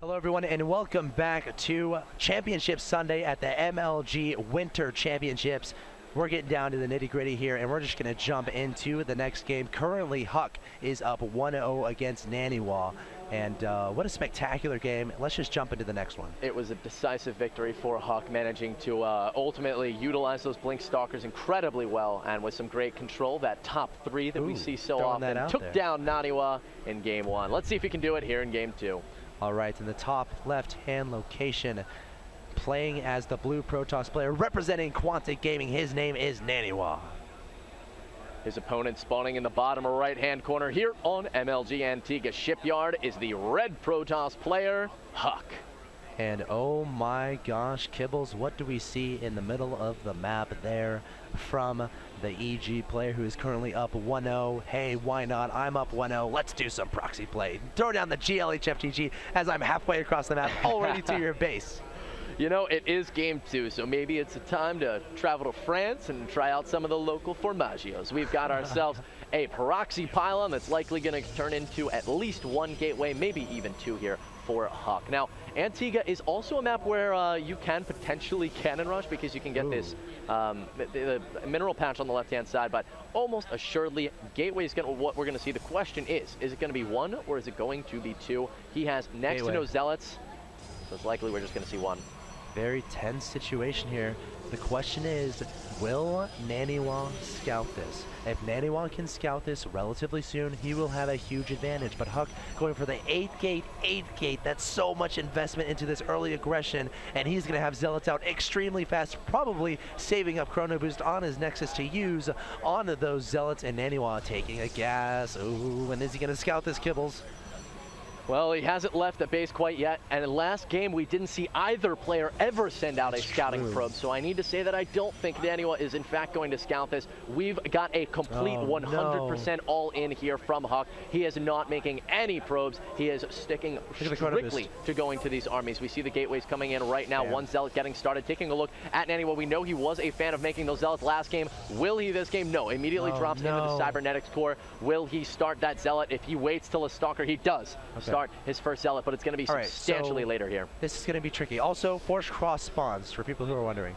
Hello everyone and welcome back to Championship Sunday at the MLG Winter Championships. We're getting down to the nitty-gritty here and we're just going to jump into the next game. Currently HUK is up 1-0 against Naniwa, and what a spectacular game. Let's just jump into the next one. It was a decisive victory for HUK, managing to ultimately utilize those Blink Stalkers incredibly well, and with some great control, that top three that we see so often, took down Naniwa in game one. Let's see if he can do it here in game two. All right, in the top left-hand location, playing as the blue Protoss player, representing Quantic Gaming, his name is Naniwa. His opponent spawning in the bottom right-hand corner here on MLG Antigua Shipyard is the red Protoss player, HUK. And oh my gosh, Kibbles, what do we see in the middle of the map there from the EG player who is currently up 1-0. Hey, why not? I'm up 1-0. Let's do some proxy play. Throw down the GLHFTG as I'm halfway across the map, already to your base. You know, it is game two, so maybe it's a time to travel to France and try out some of the local formagios. We've got ourselves a proxy pylon that's likely going to turn into at least one gateway, maybe even two here for HUK. Now, Antigua is also a map where you can potentially cannon rush because you can get this the mineral patch on the left-hand side, but almost assuredly, gateway is what we're going to see. The question is it going to be one or is it going to be two? He has next to no zealots, so it's likely we're just going to see one. Very tense situation here. The question is, will Naniwa scout this? If Naniwa can scout this relatively soon, he will have a huge advantage. But HUK going for the 8th gate, that's so much investment into this early aggression, and he's going to have zealots out extremely fast, probably saving up chrono boost on his nexus to use on those zealots, and Naniwa taking a gas. Ooh, and is he going to scout this, Kibbles? Well, he hasn't left the base quite yet, and in last game we didn't see either player ever send out a scouting probe, so I need to say that I don't think Naniwa is in fact going to scout this. We've got a complete 100% all-in here from HUK. He is not making any probes. He is sticking strictly to going to these armies. We see the gateways coming in right now. One zealot getting started. Taking a look at Naniwa, we know he was a fan of making those zealots last game. Will he this game? No. Immediately drops into the cybernetics core. Will he start that zealot? If he waits till a stalker, he does. Start his first zealot, but it's going to be substantially later here. This is going to be tricky. Also, force cross spawns, for people who are wondering.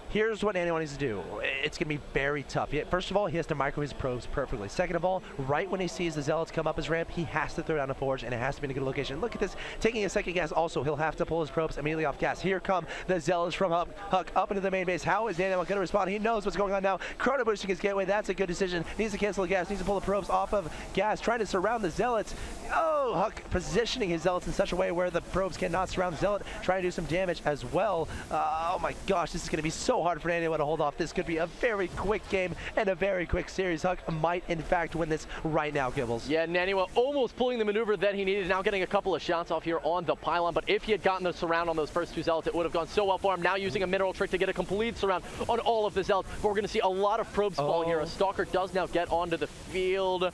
Here's what Naniwa needs to do. It's going to be very tough. First of all, he has to micro his probes perfectly. Second of all, right when he sees the zealots come up his ramp, he has to throw down a forge, and it has to be in a good location. Look at this, taking a second gas. Also, he'll have to pull his probes immediately off gas. Here come the zealots from HUK up into the main base. How is Naniwa going to respond? He knows what's going on now. Chrono boosting his gateway. That's a good decision. Needs to cancel the gas. Needs to pull the probes off of gas. Trying to surround the zealots. Oh, HUK positioning his zealots in such a way where the probes cannot surround the zealot. Trying to do some damage as well. Oh my gosh, this is going to be so hard for Naniwa to hold off. This could be a very quick game and a very quick series. HUK might in fact win this right now, Kibbles. Yeah, Naniwa almost pulling the maneuver that he needed, now getting a couple of shots off here on the pylon, but if he had gotten the surround on those first two zealots, it would have gone so well for him. Now using a mineral trick to get a complete surround on all of the zealots, but we're going to see a lot of probes fall here. A stalker does now get onto the field.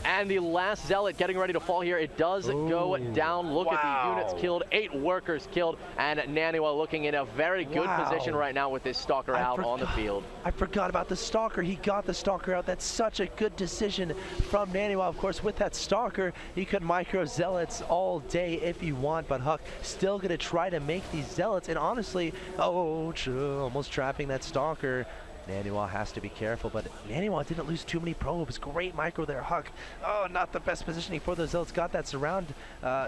And the last zealot getting ready to fall here. It does go down. Look at the units killed, 8 workers killed, and Naniwa looking in a very good position right now with this stalker out on the field. I forgot about the stalker. He got the stalker out. That's such a good decision from Naniwa. Of course, with that stalker, he could micro zealots all day if you want, but HUK still going to try to make these zealots, and honestly, almost trapping that stalker. Naniwa has to be careful, but Naniwa didn't lose too many probes. Great micro there, HUK. Oh, not the best positioning for those zealots. Got that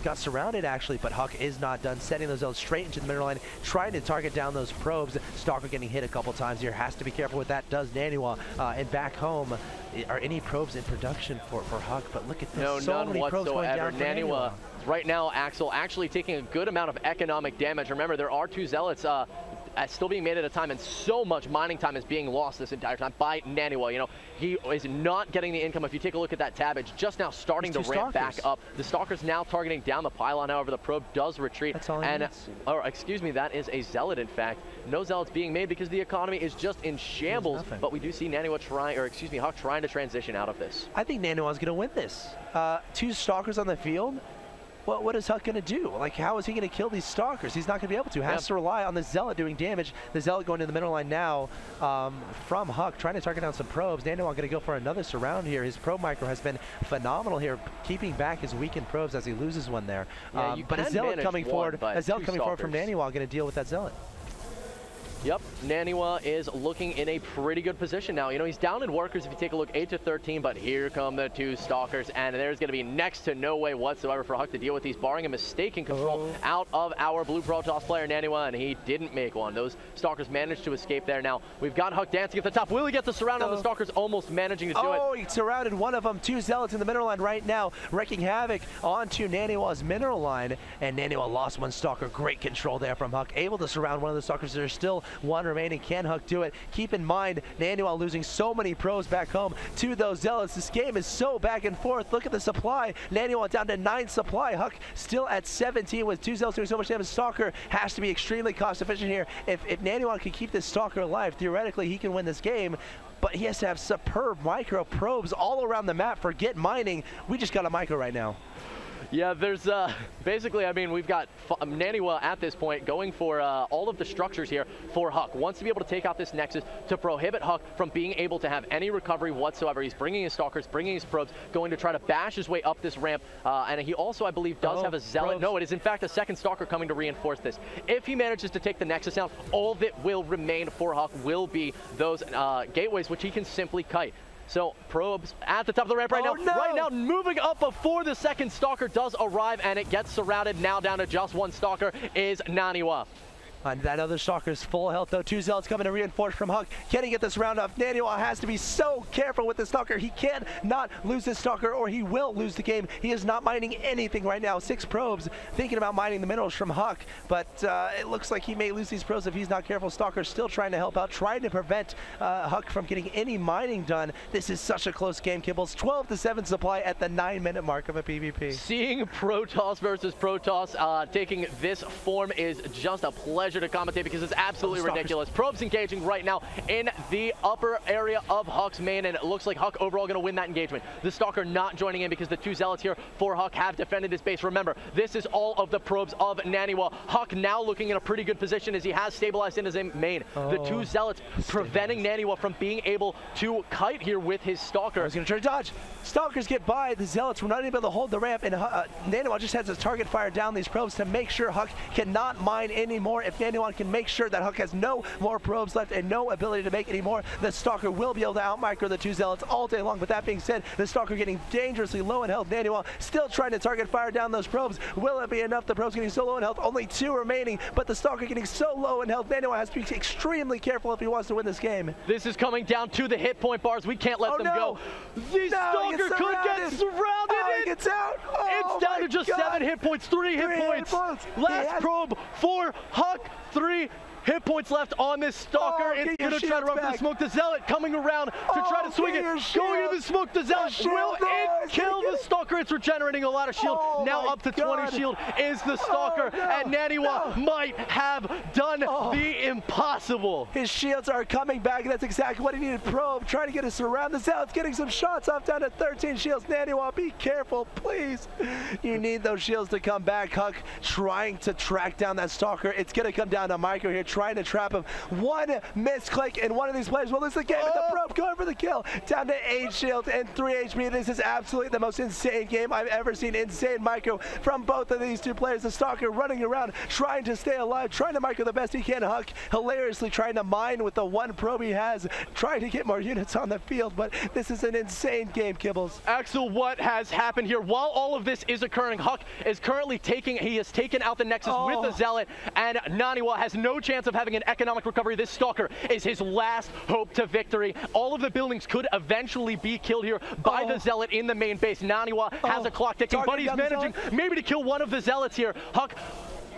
got surrounded actually, but HUK is not done. Setting those zealots straight into the middle line, trying to target down those probes. Stalker getting hit a couple times here. Has to be careful with that. Does Naniwa. And back home, are any probes in production for HUK? But look at this. No, so none many probes going down for Naniwa. Right now, Axel actually taking a good amount of economic damage. Remember, there are 2 zealots still being made at a time, and so much mining time is being lost this entire time by Naniwa. You know, he is not getting the income. If you take a look at that tab, it's just now starting to ramp back up. The stalker's now targeting down the pylon. However, the probe does retreat. That's all he needs. Or excuse me, that is a zealot. In fact, no zealots being made because the economy is just in shambles. But we do see Naniwa HUK trying to transition out of this. I think Naniwa's going to win this. 2 stalkers on the field. what is HUK going to do? Like, how is he going to kill these Stalkers? He's not going to be able to. Has to rely on the Zealot doing damage. The Zealot going to the middle line now from HUK, trying to target down some probes. Naniwa going to go for another surround here. His probe micro has been phenomenal here, keeping back his weakened probes as he loses one there. Yeah, but a Zealot coming forward, from Naniwa, going to deal with that Zealot. Yep, Naniwa is looking in a pretty good position now. You know, he's down in workers if you take a look, 8-13, but here come the two Stalkers, and there's going to be next to no way whatsoever for HUK to deal with these, barring a mistaken control out of our blue Protoss player, Naniwa, and he didn't make one. Those Stalkers managed to escape there. Now, we've got HUK dancing at the top. Will he get the surround on the Stalkers? Almost managing to do it. Oh, he surrounded one of them. Two Zealots in the mineral line right now, wreaking havoc onto Naniwa's mineral line, and Naniwa lost one Stalker. Great control there from HUK, able to surround one of the Stalkers. There's still one remaining. Can HUK do it? Keep in mind, Naniwa losing so many pros back home to those Zealots. This game is so back and forth. Look at the supply. Naniwa down to 9 supply. HUK still at 17 with 2 Zealots doing so much damage. Stalker has to be extremely cost efficient here. If Naniwa can keep this Stalker alive, theoretically he can win this game. But he has to have superb micro probes all around the map. Forget mining. We just got a micro right now. Yeah, there's basically, I mean, we've got Naniwa at this point going for all of the structures here for HUK. Wants to be able to take out this Nexus to prohibit HUK from being able to have any recovery whatsoever. He's bringing his Stalkers, bringing his probes, going to try to bash his way up this ramp. And he also, I believe, does have a Zealot. Probes. No, it is in fact a second Stalker coming to reinforce this. If he manages to take the Nexus out, all that will remain for HUK will be those gateways, which he can simply kite. So probes at the top of the ramp right now. No. Right now, moving up before the second Stalker does arrive, and it gets surrounded. Now down to just one Stalker is Naniwa. And that other Stalker's full health, though. 2 Zealots coming to reinforce from HUK. Can he get this round off? Naniwa has to be so careful with the Stalker. He can't not lose this Stalker, or he will lose the game. He is not mining anything right now. 6 probes, thinking about mining the minerals from HUK, but it looks like he may lose these probes if he's not careful. Stalker still trying to help out, trying to prevent HUK from getting any mining done. This is such a close game, Kibbles. 12-7 supply at the 9-minute mark of a PvP. Seeing Protoss versus Protoss taking this form is just a pleasure to commentate because it's absolutely ridiculous. Probes engaging right now in the upper area of HUK's main, and it looks like HUK overall going to win that engagement. The Stalker not joining in because the 2 Zealots here for HUK have defended his base. Remember, this is all of the probes of Naniwa. HUK now looking in a pretty good position as he has stabilized in his main. The 2 Zealots preventing Naniwa from being able to kite here with his Stalker. He's going to try to dodge. Stalkers get by. The Zealots were not able to hold the ramp, and Naniwa just has to target fire down these probes to make sure HUK cannot mine anymore. If Naniwa can make sure that HUK has no more probes left and no ability to make any more, the Stalker will be able to outmicro the 2 Zealots all day long. But that being said, the Stalker getting dangerously low in health. Naniwa still trying to target fire down those probes. Will it be enough? The probes getting so low in health, only 2 remaining, but the Stalker getting so low in health. Naniwa has to be extremely careful if he wants to win this game. This is coming down to the hit point bars. We can't let them go. The Stalker could get surrounded. He gets out. It's down to just 7 hit points, 3 hit points. Last probe for HUK, 3 hit points left on this Stalker. It's going to try to run for the smoke. The Zealot coming around to try to swing it. Going into the smoke. The Zealot will it kill the Stalker. It's regenerating a lot of shield. Now up to 20 shield is the Stalker. And Naniwa might have done the impossible. His shields are coming back, and that's exactly what he needed. Probe trying to get us around. The Zealot's getting some shots off down to 13 shields. Naniwa, be careful, please. You need those shields to come back. HUK trying to track down that Stalker. It's going to come down to Micro here, trying to trap him. One misclick, and one of these players will lose the game. But the probe going for the kill. Down to 8 shield and 3 HP. This is absolutely the most insane game I've ever seen. Insane micro from both of these 2 players. The Stalker running around, trying to stay alive, trying to micro the best he can. HUK hilariously trying to mine with the 1 probe he has, trying to get more units on the field. But this is an insane game, Kibbles. Axel, what has happened here? While all of this is occurring, HUK is currently he has taken out the Nexus with the Zealot, and Naniwa has no chance of having an economic recovery. This Stalker is his last hope to victory. All of the buildings could eventually be killed here by the Zealot in the main base. Naniwa has a clock ticking, but he's managing maybe to kill one of the Zealots here. HUK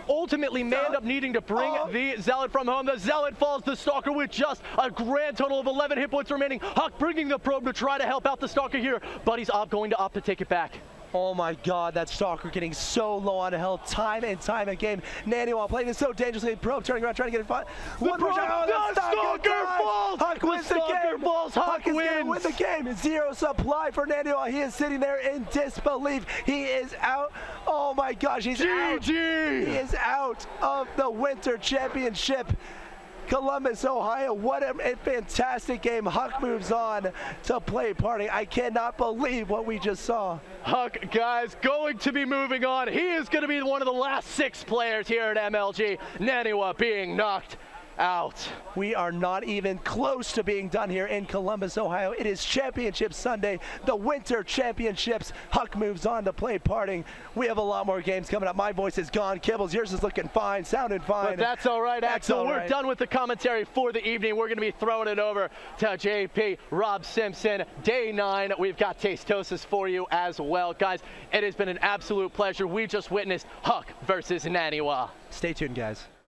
ultimately may end up needing to bring the Zealot from home. The Zealot falls. The Stalker with just a grand total of 11 hit points remaining. HUK bringing the probe to try to help out the Stalker here, but he's going to opt to take it back. Oh my God, that Stalker getting so low on health time and time again. Naniwa playing this so dangerously. Probe turning around, trying to get it fun. One more shot. Oh, the Stalker falls. Huk wins the game. Huk is going to win the game. Zero supply for Naniwa. He is sitting there in disbelief. He is out. Oh my gosh, he's out. He is out of the Winter Championship. Columbus, Ohio, what a fantastic game. Huk moves on to play party. I cannot believe what we just saw. Huk, guys, going to be moving on. He is going to be one of the last 6 players here at MLG. Naniwa being knocked out. We are not even close to being done here in Columbus, Ohio. It is Championship Sunday, the Winter Championships. Huk moves on to play parting. We have a lot more games coming up. My voice is gone. Kibbles, yours is looking fine, sounding fine. But that's all right, Axel. We're done with the commentary for the evening. We're going to be throwing it over to JP, Rob Simpson. Day 9, we've got Tastosis for you as well. Guys, it has been an absolute pleasure. We just witnessed Huk versus Naniwa. Stay tuned, guys.